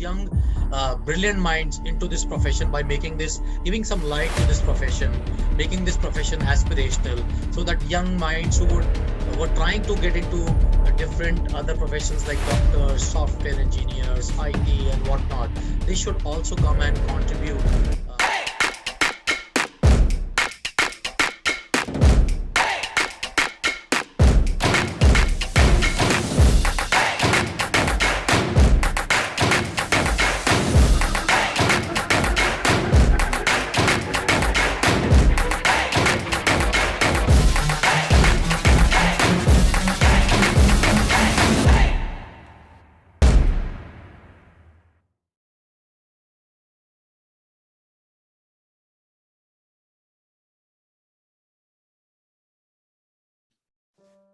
young, brilliant minds into this profession by giving some light to this profession, making this profession aspirational, so that young minds who were trying to get into different other professions like doctors, software engineers, IT, and whatnot, they should also come and contribute.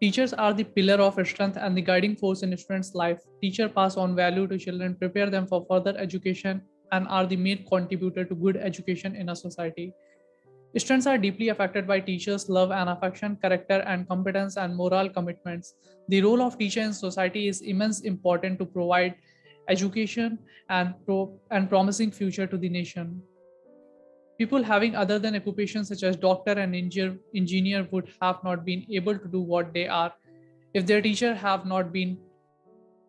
Teachers are the pillar of strength and the guiding force in students' life. Teachers pass on value to children, prepare them for further education, and are the main contributor to good education in a society. Students are deeply affected by teachers' love and affection, character and competence, and moral commitments. The role of teacher in society is immense important to provide education and promising future to the nation. People having other than occupations such as doctor and engineer would have not been able to do what they are if their teacher have not been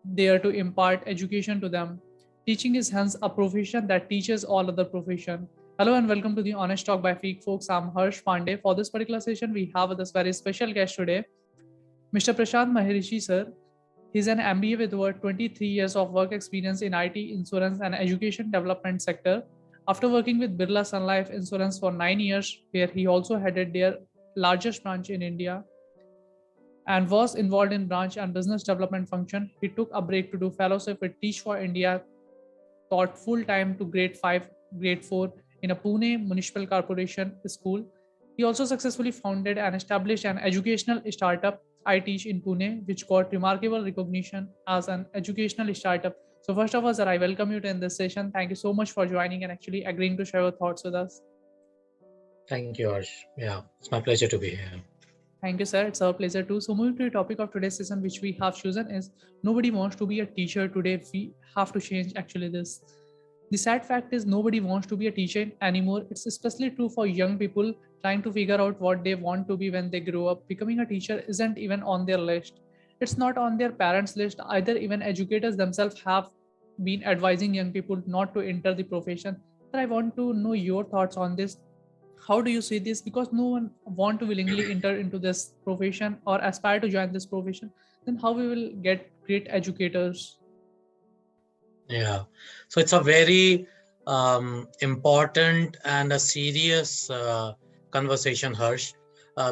there to impart education to them. Teaching is hence a profession that teaches all other profession. Hello and welcome to the Honest Talk by Freak Folks. I'm Harsh Pandey. For this particular session, we have with us very special guest today, Mr. Prashant Mehrishi, sir. He's an MBA with over 23 years of work experience in IT, insurance, and education development sector. After working with Birla Sun Life Insurance for 9 years, where he also headed their largest branch in India and was involved in branch and business development function, he took a break to do fellowship with Teach for India, taught full time to grade 5, grade 4 in a Pune Municipal Corporation school. He also successfully founded and established an educational startup, iTeach in Pune, which got remarkable recognition as an educational startup. So first of all, sir, I welcome you to in this session. Thank you so much for joining and actually agreeing to share your thoughts with us. Thank you, Harsh. Yeah, it's my pleasure to be here. Thank you, sir. It's our pleasure too. So moving to the topic of today's session, which we have chosen is nobody wants to be a teacher today. We have to change actually this. The sad fact is nobody wants to be a teacher anymore. It's especially true for young people trying to figure out what they want to be when they grow up. Becoming a teacher isn't even on their list. It's not on their parents' list either. Even educators themselves have been advising young people not to enter the profession. But I want to know your thoughts on this. How do you see this? Because no one want to willingly enter into this profession or aspire to join this profession. Then how we will get great educators? Yeah, so it's a very important and a serious conversation, Harsh.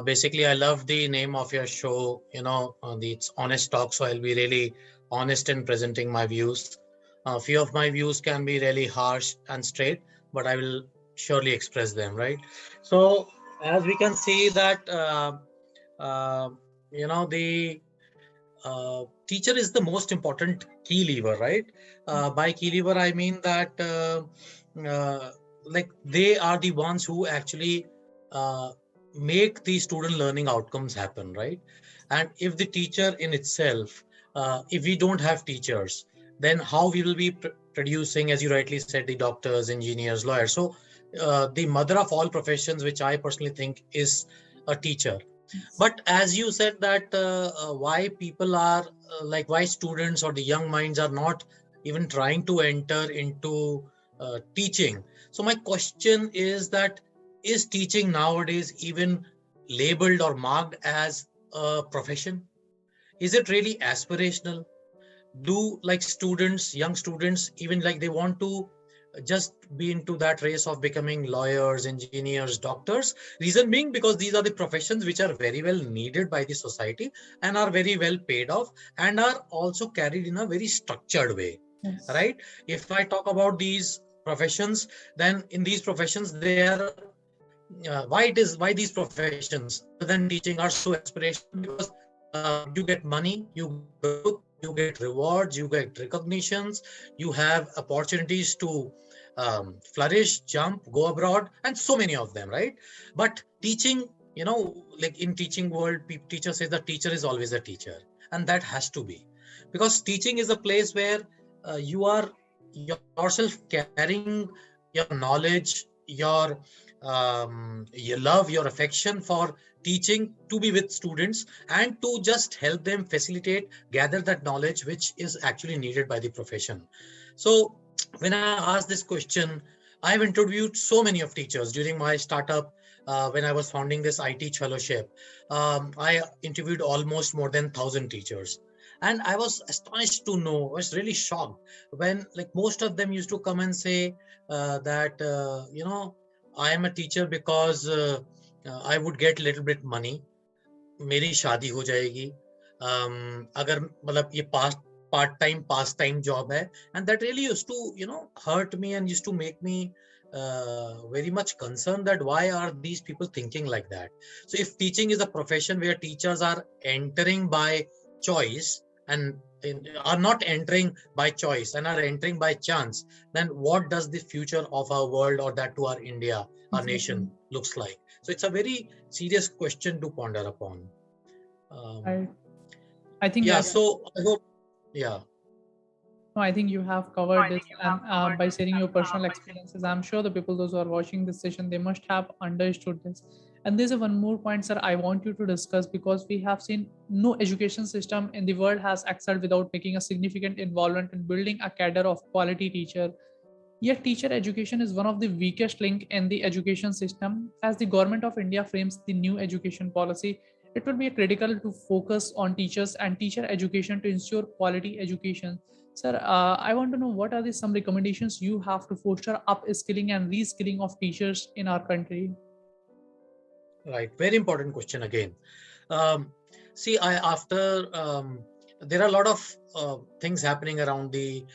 Basically, I love the name of your show, it's Honest Talk. So I'll be really honest in presenting my views. A few of my views can be really harsh and straight, but I will surely express them, right? So as we can see that, uh, the teacher is the most important key lever, right? By key lever, I mean that like they are the ones who actually uh, make the student learning outcomes happen, right? And if the teacher in itself, if we don't have teachers, then how we will be producing, as you rightly said, the doctors, engineers, lawyers. So the mother of all professions, which I personally think is a teacher. But as you said that why people are why students or the young minds are not even trying to enter into teaching. So my question is that is teaching nowadays even labeled or marked as a profession? Is it really aspirational? Do like students, young students, even like they want to just be into that race of becoming lawyers, engineers, doctors? Reason being because these are the professions which are very well needed by the society and are very well paid off and are also carried in a very structured way. Yes. Right? If I talk about these professions, then in these professions they are why these professions other than teaching are so aspirational? Because you get money, you get growth, you get rewards, you get recognitions, you have opportunities to flourish, jump, go abroad, and so many of them, right? But teaching, like in teaching world, teacher says that teacher is always a teacher, and that has to be, because teaching is a place where you are yourself carrying your knowledge, your love, your affection for teaching to be with students and to just help them facilitate, gather that knowledge which is actually needed by the profession. So when I asked this question, I've interviewed so many of teachers during my startup. When I was founding this iTeach fellowship, I interviewed almost more than 1,000 teachers, and I was astonished to know, I was really shocked when like most of them used to come and say that I am a teacher because I would get little bit money, मेरी शादी हो जाएगी, अगर मतलब ये part time pass time job है, and that really used to hurt me and used to make me very much concerned that why are these people thinking like that. So if teaching is a profession where teachers are entering by choice and are not entering by choice and are entering by chance, then what does the future of our world, or that to our India, our Exactly. nation, looks like? So it's a very serious question to ponder upon. I Um, I think yeah, I so I hope, yeah, No, I think you have covered this, and by sharing your personal experiences, I'm sure the people those who are watching this session they must have understood this. And there's a one more point, sir, I want you to discuss because we have seen no education system in the world has excelled without making a significant involvement in building a cadre of quality teacher. Yet, teacher education is one of the weakest link in the education system. As the government of India frames the new education policy, it will be critical to focus on teachers and teacher education to ensure quality education. Sir, I want to know what are the some recommendations you have to foster upskilling and reskilling of teachers in our country? right. Very important question again. Um, see, there are a lot of things happening around the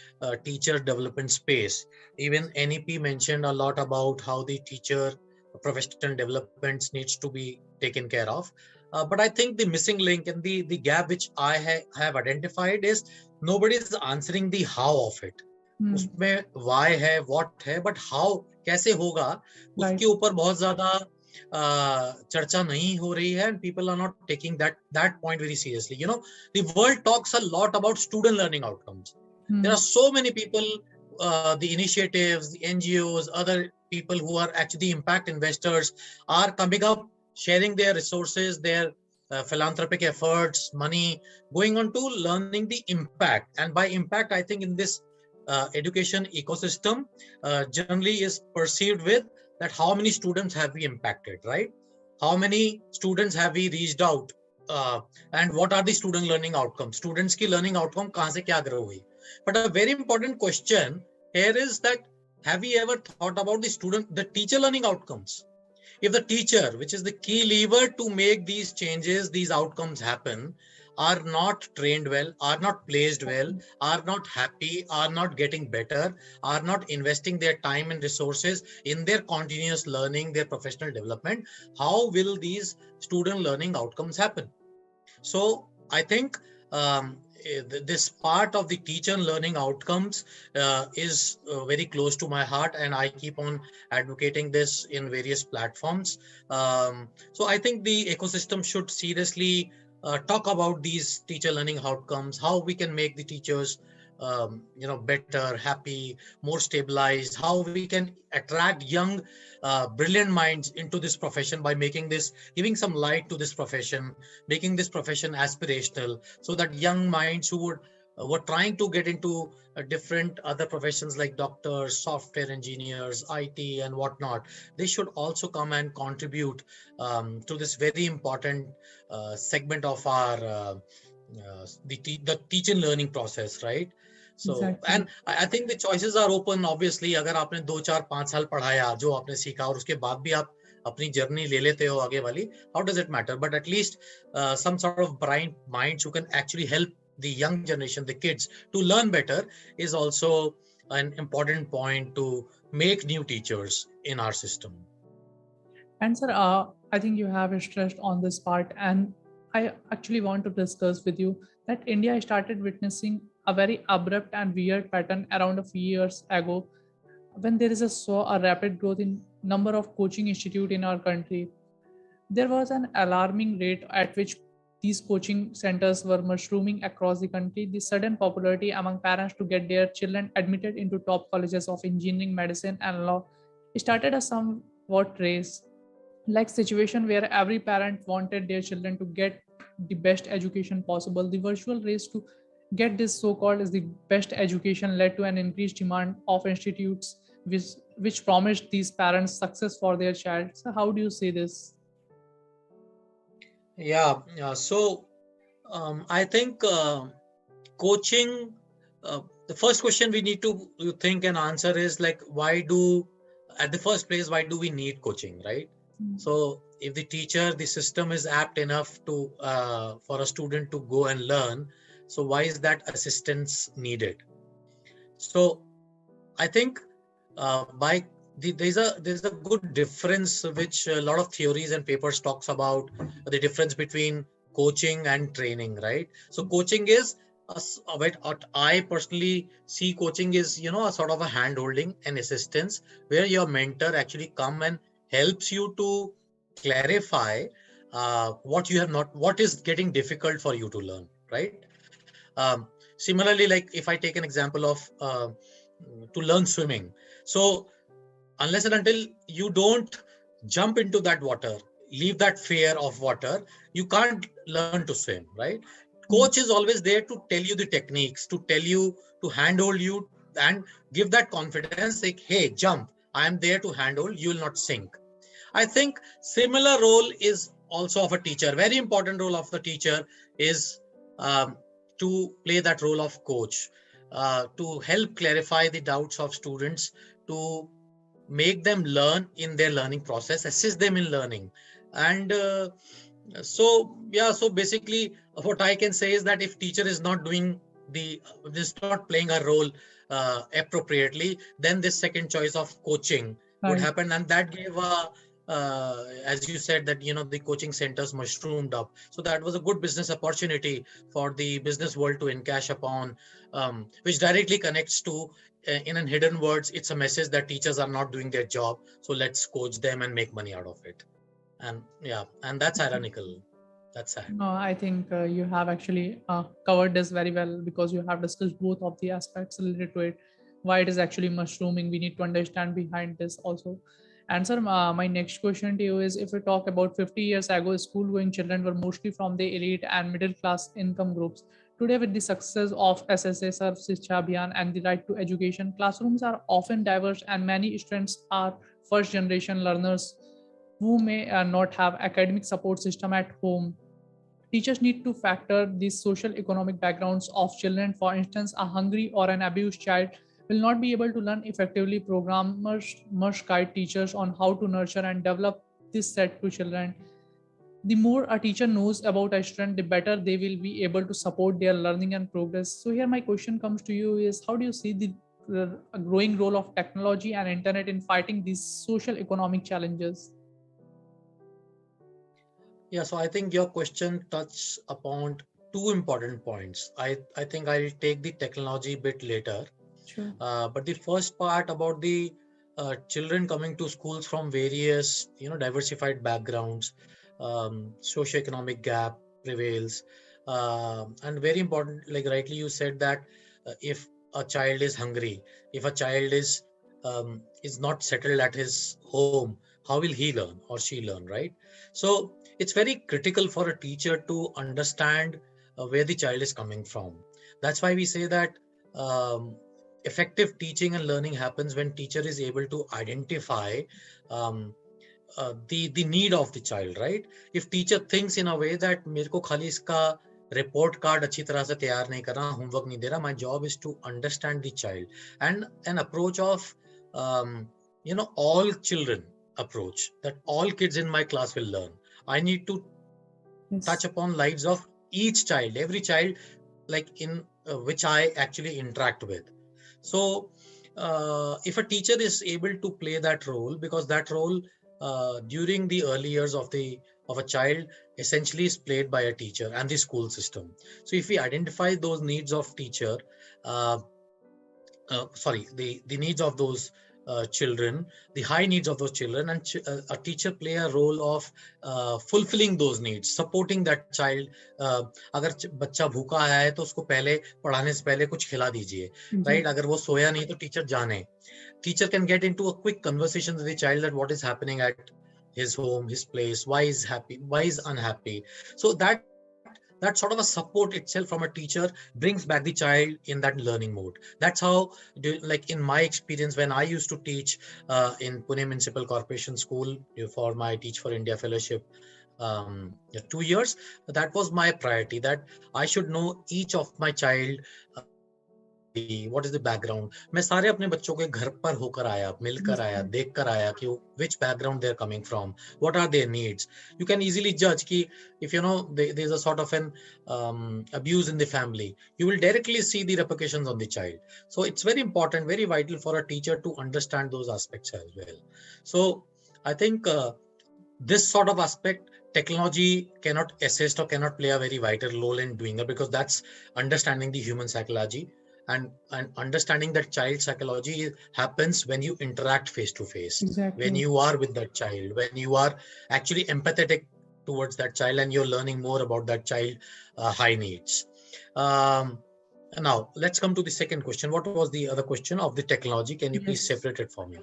teacher development space. Even NEP mentioned a lot about how the teacher professional developments needs to be taken care of. But I think the missing link and the gap which I have identified is nobody is answering the how of it. Hmm, उसमें why है, what है, but how कैसे होगा, right. उसके ऊपर बहुत ज्यादा चर्चा नहीं हो रही है, and people are not taking that point very seriously. The world talks a lot about student learning outcomes. There Hmm, are so many people, the initiatives, the NGOs, other people who are actually impact investors are coming up, sharing their resources, their philanthropic efforts, money, going on to learning the impact. And by impact, I think in this education ecosystem generally is perceived with that how many students have we impacted, right? How many students have we reached out, uh, and what are the student learning outcomes? Students की learning outcome कहाँ से क्या grow हुई? But a very important question here is that have we ever thought about the teacher learning outcomes? If the teacher, which is the key lever to make these changes, these outcomes happen, are not trained well, are not placed well, are not happy, are not getting better, are not investing their time and resources in their continuous learning, their professional development, how will these student learning outcomes happen? So I think this part of the teacher learning outcomes is very close to my heart, and I keep on advocating this in various platforms. So I think the ecosystem should seriously talk about these teacher learning outcomes, how we can make the teachers better, happy, more stabilized, how we can attract young brilliant minds into this profession by giving some light to this profession, making this profession aspirational, so that young minds who were trying to get into different other professions like doctors, software engineers, IT, and whatnot, they should also come and contribute to this very important segment of our the teach and learning process, right? So, exactly. and I think the choices are open. Obviously, अगर आपने 2 4 5 साल पढ़ाया, जो आपने सीखा, और उसके बाद भी आप अपनी जर्नी ले लेते हो आगे वाली, how does it matter? But at least some sort of bright minds who can actually help the young generation, the kids, to learn better is also an important point to make new teachers in our system. And sir, I think you have stressed on this part, and I actually want to discuss with you that India started witnessing a very abrupt and weird pattern around a few years ago when there is a rapid growth in number of coaching institute in our country. There was an alarming rate at which these coaching centers were mushrooming across the country, the sudden popularity among parents to get their children admitted into top colleges of engineering, medicine, and law started a somewhat race like situation where every parent wanted their children to get the best education possible. The virtual race to get this so-called is the best education led to an increased demand of institutes which promised these parents success for their child. So how do you see this? Yeah. So I think coaching. The first question we need to think and answer is like, at the first place, why do we need coaching, right? So if the teacher, the system is apt enough to for a student to go and learn, so why is that assistance needed? So I think there's a good difference which a lot of theories and papers talks about, the difference between coaching and training, right? So coaching is what I personally see coaching is, a sort of a hand holding and assistance where your mentor actually come and helps you to clarify what is getting difficult for you to learn, right? Similarly, like if I take an example of to learn swimming, so unless and until you don't jump into that water, leave that fear of water, you can't learn to swim, right? Coach is always there to tell you the techniques, to tell you, to handhold you, and give that confidence, like, hey, jump, I am there to handhold, you will not sink. I think similar role is also of a teacher. Very important role of the teacher is um, to play that role of coach, to help clarify the doubts of students, to make them learn in their learning process, assist them in learning. And so basically what I can say is that if teacher is not doing is not playing a role appropriately, then this second choice of coaching would Right. happen, and that gave as you said, that the coaching centers mushroomed up. So that was a good business opportunity for the business world to encash upon, which directly connects to, in an hidden words, it's a message that teachers are not doing their job, so let's coach them and make money out of it. And yeah, and that's ironical. That's sad. No, I think you have actually covered this very well because you have discussed both of the aspects related to it. Why it is actually mushrooming, we need to understand behind this also. And sir, my next question to you is: if we talk about 50 years ago, school-going children were mostly from the elite and middle-class income groups. Today, with the success of SSA, Sarv Shiksha Abhiyan, and the right to education, classrooms are often diverse, and many students are first-generation learners who may not have academic support system at home. Teachers need to factor the social economic backgrounds of children. For instance, a hungry or an abused child will not be able to learn effectively. Programmers must guide teachers on how to nurture and develop this set to children. The more a teacher knows about a student, the better they will be able to support their learning and progress. So here my question comes to you is: how do you see the growing role of technology and internet in fighting these social economic challenges? Yeah, so I think your question touches upon two important points. I think I'll take the technology bit later. Sure. But the first part about the children coming to schools from various, diversified backgrounds, socioeconomic gap prevails, and very important, like rightly you said that if a child is hungry, if a child is not settled at his home, how will he learn or she learn, right? So it's very critical for a teacher to understand where the child is coming from. That's why we say that um, effective teaching and learning happens when teacher is able to identify um, the need of the child, right? If teacher thinks in a way that मेरे को खाली इसका report card अच्छी तरह से तैयार नहीं करना, homework नहीं दे रहा, my job is to understand the child, and an approach of all children approach, that all kids in my class will learn. I need to touch Yes. upon lives of each child, every child, like in which I actually interact with. So if a teacher is able to play that role, because that role during the early years of a child essentially is played by a teacher and the school system. So if we identify those needs of teacher, sorry, the needs of those children, the high needs of those children, and a teacher play a role of fulfilling those needs, supporting that child. अगर बच्चा भूखा है तो उसको पहले पढ़ाने से पहले कुछ खिला दीजिए, right? अगर वो सोया नहीं तो टीचर जाने. Teacher can get into a quick conversation with the child that what is happening at his home, his place, why is happy, why is unhappy. So that sort of a support itself from a teacher brings back the child in that learning mode. That's how, like in my experience, when I used to teach in Pune Municipal Corporation School for my Teach for India fellowship, 2 years, that was my priority, that I should know each of my child, personality, what is the background. मैं सारे अपने बच्चों के घर पर होकर आया, मिलकर आया, देख कर आया कि which background they are coming from, what are their needs. You can easily judge कि if you know there's a sort of an abuse in the family, you will directly see the repercussions on the child. So it's very important, very vital for a teacher to understand those aspects as well. So I think this sort of aspect, technology cannot assist or cannot play a very vital role in doing it, because that's understanding the human psychology, and understanding that child psychology happens when you interact face to face, when you are with that child, when you are actually empathetic towards that child, and you're learning more about that child high needs. Now let's come to the second question. What was the other question of the technology? Can you please separate it for me?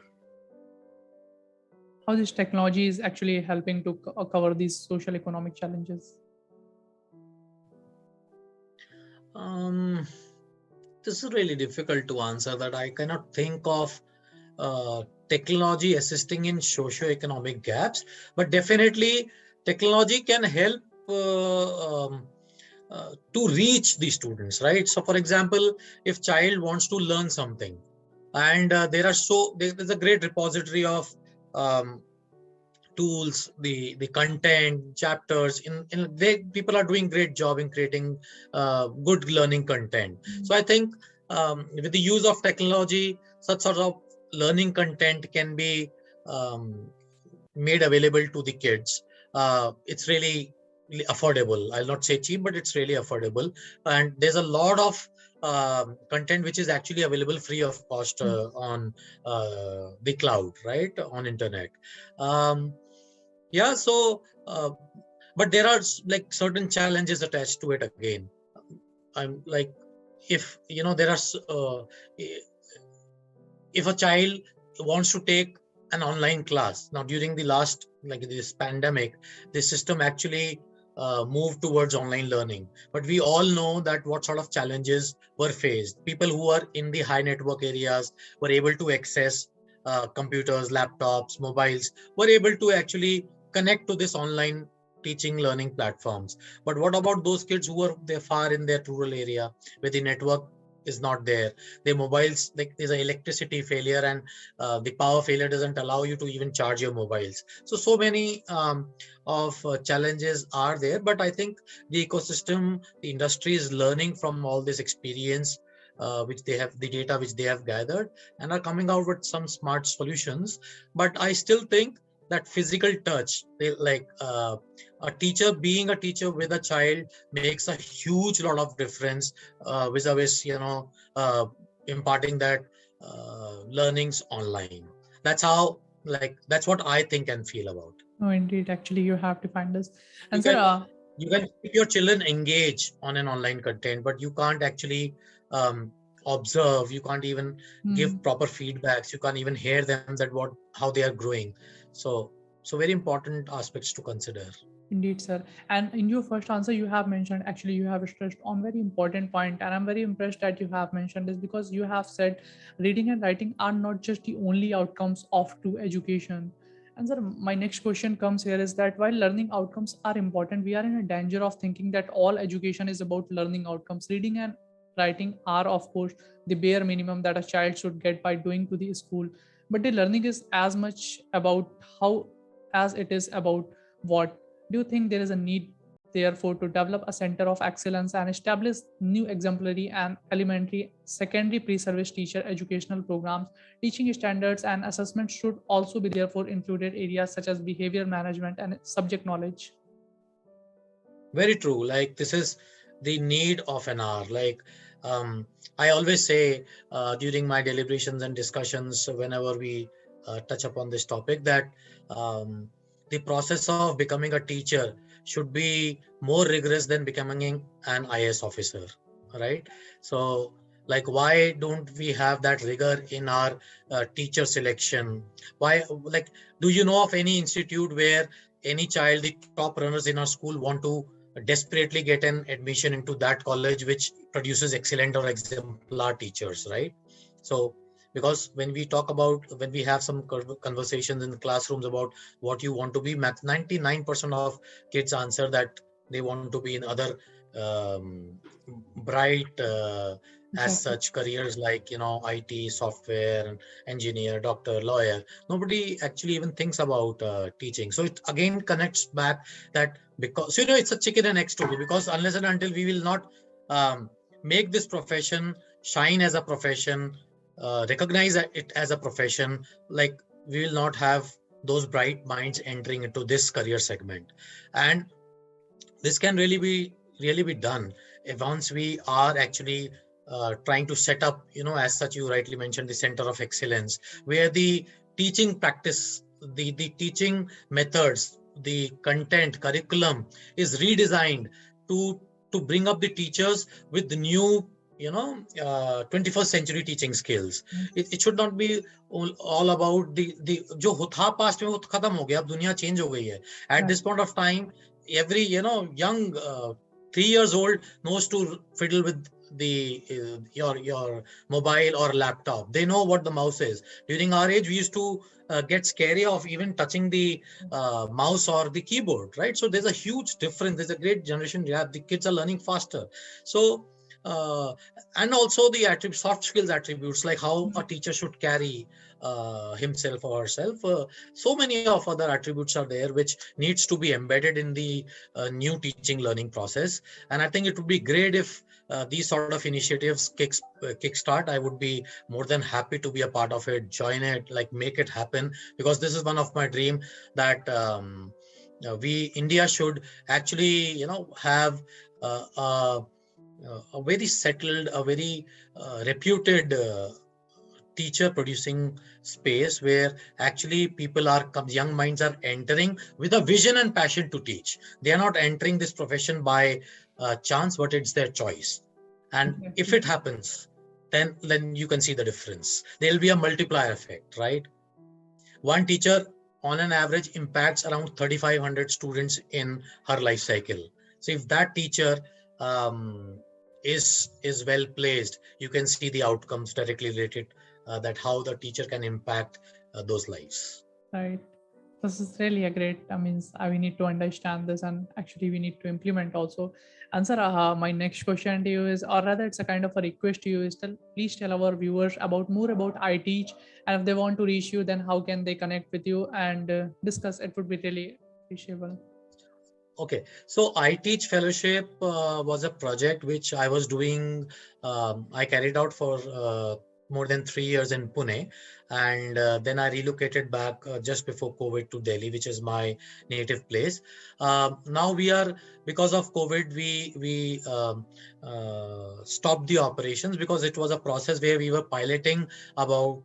How this technology is actually helping to cover these social economic challenges? This is really difficult to answer, that I cannot think of technology assisting in socio-economic gaps, but definitely technology can help to reach the students, right? So for example, if child wants to learn something, and there's a great repository of tools, the content, chapters, people are doing great job in creating good learning content. So I think with the use of technology, such sort of learning content can be made available to the kids. It's really affordable. I'll not say cheap, but it's really affordable. And there's a lot of content which is actually available free of cost on the cloud, right, on internet. Yeah, so but there are like certain challenges attached to it again. I'm like, if you know, there are if a child wants to take an online class now, during the last, like this pandemic, the system actually moved towards online learning, but we all know that what sort of challenges were faced. People who are in the high network areas were able to access computers, laptops, mobiles, were able to actually connect to this online teaching learning platforms. But what about those kids who are there far in their rural area where the network is not there? Their mobiles, like there's an electricity failure, and the power failure doesn't allow you to even charge your mobiles. So many of challenges are there, but I think the ecosystem, the industry is learning from all this experience, which they have, the data which they have gathered, and are coming out with some smart solutions. But I still think that physical touch, like a teacher being a teacher with a child, makes a huge lot of difference vis-a-vis, imparting that learnings online. That's how, like, that's what I think and feel about. No, indeed, actually you have to find this. And you can keep your children engaged on an online content, but you can't actually observe, you can't even give proper feedbacks, you can't even hear them, that how they are growing. So very important aspects to consider. Indeed, sir. And in your first answer, you have mentioned, actually, you have stressed on very important point, and I'm very impressed that you have mentioned this, because you have said reading and writing are not just the only outcomes of true education. And sir, my next question comes here is that while learning outcomes are important, we are in a danger of thinking that all education is about learning outcomes. Reading and writing are, of course, the bare minimum that a child should get by doing to the school. But the learning is as much about how as it is about what. Do you think there is a need, therefore, to develop a center of excellence and establish new exemplary and elementary, secondary pre-service teacher educational programs? Teaching standards and assessments should also be therefore included areas such as behavior management and subject knowledge. Very true. Like, this is the need of an hour. Like, I always say during my deliberations and discussions, whenever we touch upon this topic, that um, the process of becoming a teacher should be more rigorous than becoming an IS officer, right? So, like, why don't we have that rigor in our teacher selection? Why, like, do you know of any institute where any child, the top runners in our school, want to desperately get an admission into that college which produces excellent or exemplar teachers, right? So because when we talk about, when we have some conversations in the classrooms about what you want to be, 99% of kids answer that they want to be in other um, bright as Exactly. such careers, like IT, software engineer, doctor, lawyer. Nobody actually even thinks about teaching. So it again connects back that, because it's a chicken and egg story, because unless and until we will not um, make this profession shine as a profession, recognize it as a profession, like, we will not have those bright minds entering into this career segment. And this can really be done once we are actually trying to set up, as such, you rightly mentioned, the center of excellence, where the teaching practice, the teaching methods, the content curriculum is redesigned to bring up the teachers with the new 21st century teaching skills. It should not be all about the जो था past में वो खत्म हो गया, अब दुनिया change हो गई है. At Right. this point of time, every young 3 years old knows to fiddle with the your mobile or laptop. They know what the mouse is. During our age, we used to get scary of even touching the mouse or the keyboard, right? So there's a huge difference. There's a great generation gap. The kids are learning faster. So uh, and also the soft skills attributes, like how a teacher should carry himself or herself. So many of other attributes are there which needs to be embedded in the new teaching learning process. And I think it would be great if these sort of initiatives kickstart. I would be more than happy to be a part of it, join it, like, make it happen, because this is one of my dream, that we India should actually have uh, a, a very settled, a very reputed teacher producing space, where actually people are young minds are entering with a vision and passion to teach. They are not entering this profession by chance, but it's their choice. And if Exactly. it happens, then you can see the difference. There'll be a multiplier effect, right? One teacher on an average impacts around 3,500 students in her life cycle. So if that teacher is well placed, you can see the outcomes directly related, that how the teacher can impact those lives. Right. This is really a great. I mean, we need to understand this, and actually, we need to implement also. And sir, my next question to you is, or rather, it's a kind of a request to you. Is please tell our viewers about more about iTeach, and if they want to reach you, then how can they connect with you and discuss? It would be really appreciable. Okay, so iTeach Fellowship was a project which I was doing. I carried out for more than 3 years in Pune, and then I relocated back just before COVID to Delhi, which is my native place. Now we are, because of COVID, we stopped the operations, because it was a process where we were piloting about.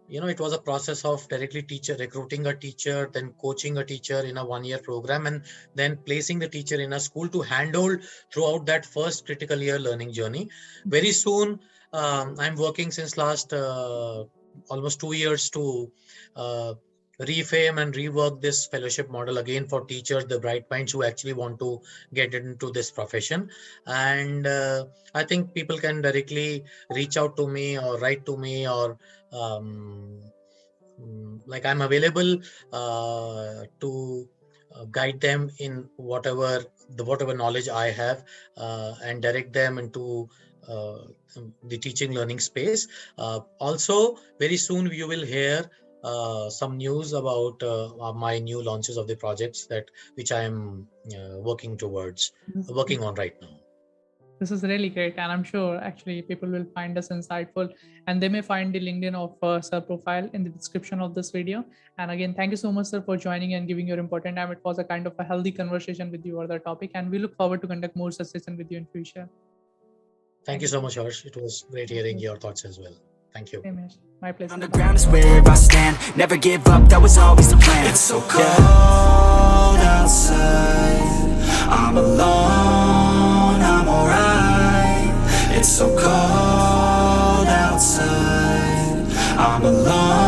It was a process of directly teacher recruiting a teacher, then coaching a teacher in a 1 year program, and then placing the teacher in a school to handhold throughout that first critical year learning journey. Very soon, I'm working since last almost 2 years to uh, reframe and rework this fellowship model again for teachers, the bright minds who actually want to get into this profession. And I think people can directly reach out to me or write to me, or um, like, I'm available to guide them in whatever knowledge I have, and direct them into uh, the teaching learning space. Also, very soon you will hear some news about my new launches of the projects that which I am working on right now. This is really great, and I'm sure actually people will find us insightful, and they may find the LinkedIn of Sir profile in the description of this video. And again, thank you so much, sir, for joining and giving your important time. It was a kind of a healthy conversation with you over the topic, and we look forward to conduct more such session with you in future. Thank Thank you you so so much, much. Harsh. It was great hearing your thoughts as well. Thank you. Same here. My pleasure. On the Bye. ground is where I stand. Never give up, that was always the plan. It's so cold outside. I'm alone, I'm alright. It's so cold outside. I'm alone.